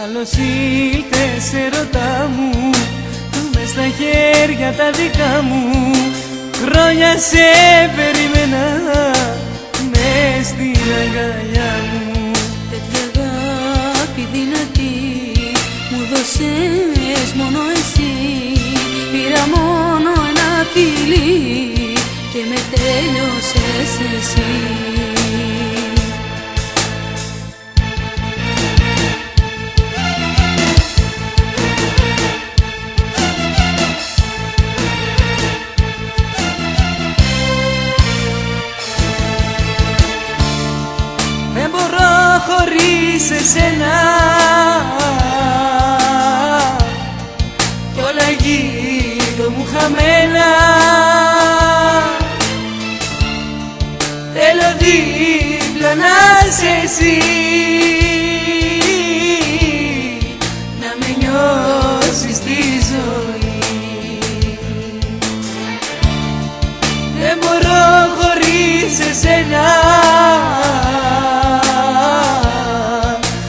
Καλώς ήλθες ερωτά μου, μες στα χέρια τα δικά μου. Χρόνια σε περίμενα μες στην αγκαλιά μου. Τέτοια αγάπη δυνατή μου δώσες μόνο εσύ. Πήρα μόνο ένα φιλί και με τέλειωσες εσύ. Δεν μπορώ χωρίς εσένα κι όλα γύρω μου χαμένα. Θέλω δίπλα να είσαι εσύ, να με νιώσεις τη ζωή. Δεν μπορώ χωρίς εσένα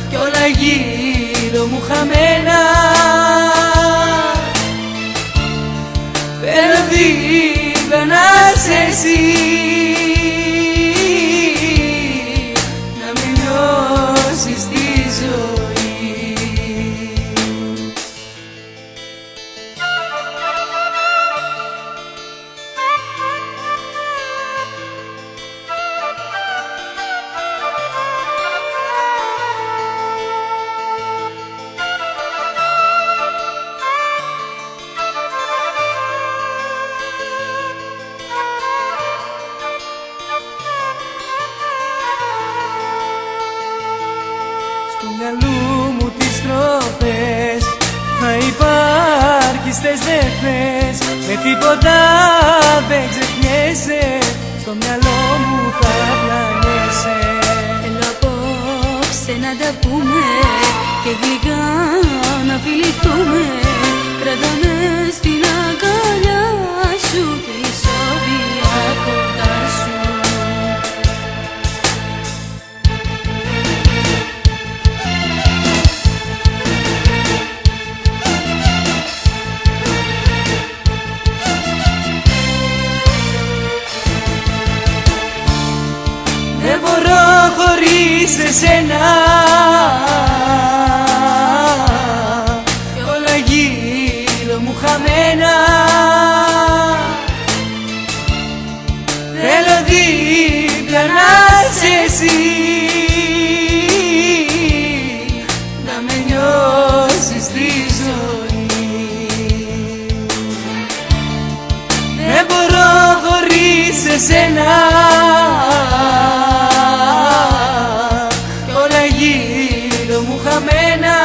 κι όλα γύρω μου χαμένα. Θέλω δίπλα να είσαι εσύ, να με νιώσεις τη ζωή. Του μυαλού μου τις στροφές θα υπάρχεις, θες δεν θες, με τίποτα δεν ξεχνιέσαι, στο μυαλό μου θα πλανιέσαι. Θέλω απόψε να τα πούμε και γλυκά να φιληθούμε. Κράτα με στην αγκαλιά σου και ισόβια κοντά σου. Δεν μπορώ χωρίς εσένα κι όλα γύρω μου χαμένα. Θέλω δίπλα να είσαι εσύ, να με νιώσεις τη ζωή. Δεν μπορώ χωρίς εσένα κι όλα γύρω μου χαμένα.